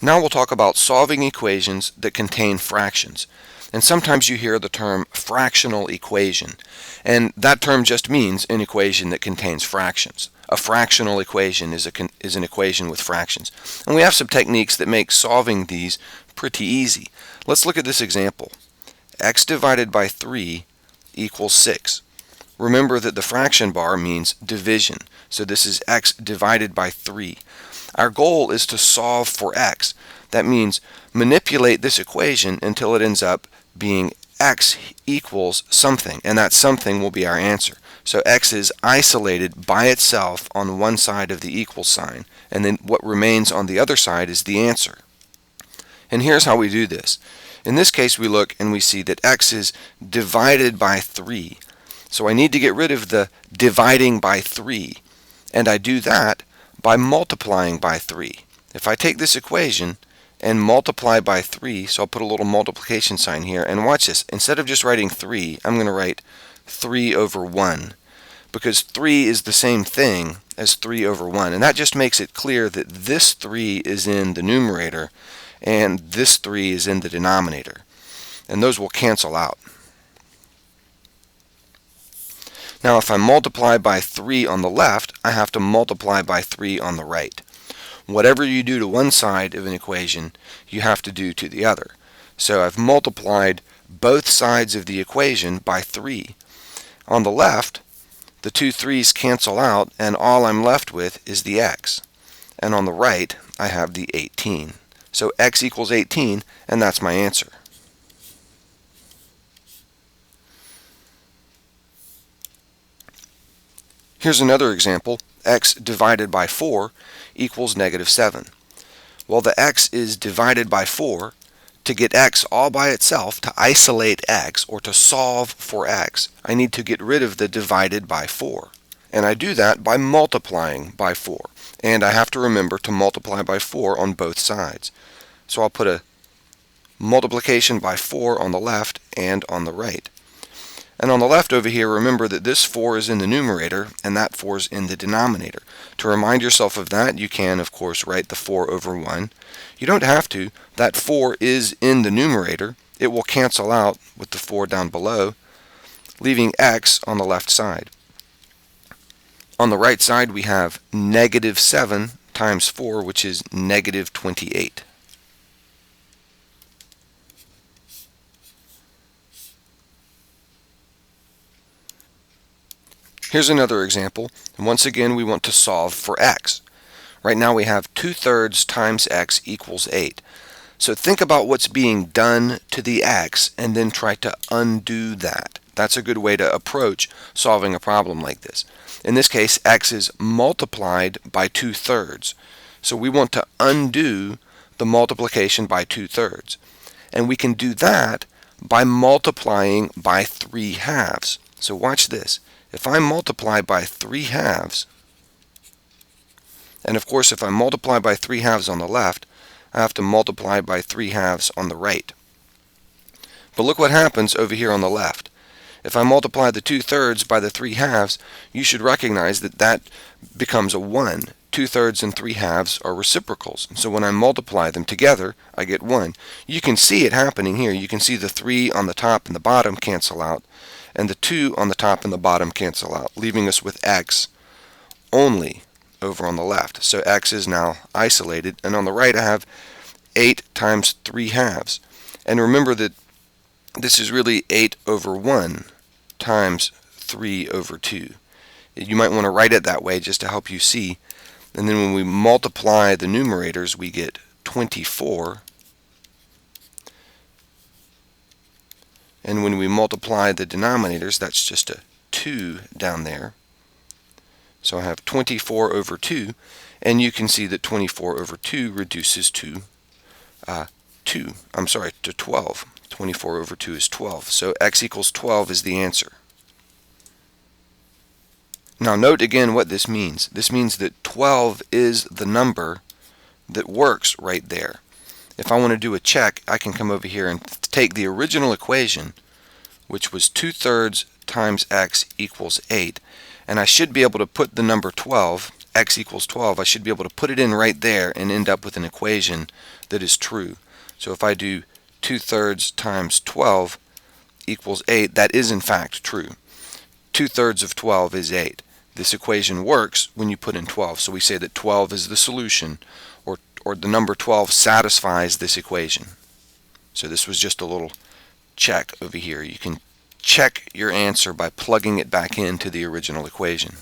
Now we'll talk about solving equations that contain fractions. And sometimes you hear the term fractional equation, and that term just means an equation that contains fractions. A fractional equation is an equation with fractions. And we have some techniques that make solving these pretty easy. Let's look at this example. X divided by 3 equals 6. Remember that the fraction bar means division, so this is x divided by 3. Our goal is to solve for x. That means manipulate this equation until it ends up being x equals something, and that something will be our answer. So x is isolated by itself on one side of the equal sign, and then what remains on the other side is the answer. And here's how we do this. In this case, we look and we see that x is divided by 3. So I need to get rid of the dividing by 3, and I do that by multiplying by 3. If I take this equation and multiply by 3, so I'll put a little multiplication sign here, and watch this. Instead of just writing 3, I'm going to write 3 over 1, because 3 is the same thing as 3 over 1, and that just makes it clear that this 3 is in the numerator and this 3 is in the denominator, and those will cancel out. Now if I multiply by 3 on the left, I have to multiply by 3 on the right. Whatever you do to one side of an equation, you have to do to the other. So I've multiplied both sides of the equation by 3. On the left, the two 3's cancel out, and all I'm left with is the x. And on the right, I have the 18. So x equals 18, and that's my answer. Here's another example. X divided by 4 equals negative 7. Well, the x is divided by 4. To get x all by itself, to isolate x, or to solve for x, I need to get rid of the divided by 4. And I do that by multiplying by 4. And I have to remember to multiply by 4 on both sides. So I'll put a multiplication by 4 on the left and on the right. And on the left over here, remember that this 4 is in the numerator and that 4 is in the denominator. To remind yourself of that, you can, of course, write the 4 over 1. You don't have to. That 4 is in the numerator. It will cancel out with the 4 down below, leaving x on the left side. On the right side, we have negative 7 times 4, which is negative 28. Here's another example, and once again we want to solve for x. Right now we have 2/3 times x equals 8. So think about what's being done to the x and then try to undo that. That's a good way to approach solving a problem like this. In this case, x is multiplied by 2/3. So we want to undo the multiplication by 2/3. And we can do that by multiplying by 3/2. So watch this. If I multiply by 3/2, and of course if I multiply by 3/2 on the left, I have to multiply by 3/2 on the right. But look what happens over here on the left. If I multiply the 2/3 by the 3/2, you should recognize that that becomes a 1. 2/3 and 3/2 are reciprocals. So when I multiply them together, I get 1. You can see it happening here. You can see the 3 on the top and the bottom cancel out, and the 2 on the top and the bottom cancel out, leaving us with x only over on the left. So x is now isolated, and on the right I have 8 times 3/2. And remember that this is really 8 over 1 times 3 over 2. You might want to write it that way just to help you see. And then when we multiply the numerators, we get 24. And when we multiply the denominators, that's just a 2 down there. So I have 24 over 2, and you can see that 24 over 2 reduces to 12. 24 over 2 is 12. So x equals 12 is the answer. Now note again what this means. This means that 12 is the number that works right there. If I want to do a check, I can come over here and take the original equation, which was 2/3 times x equals 8, and I should be able to put the number 12 x equals 12, I should be able to put it in right there and end up with an equation that is true. So if I do 2/3 times 12 equals 8, that is in fact true. 2/3 of 12 is 8. This equation works when you put in 12. So we say that 12 is the solution, or the number 12 satisfies this equation. So this was just a little check over here. You can check your answer by plugging it back into the original equation.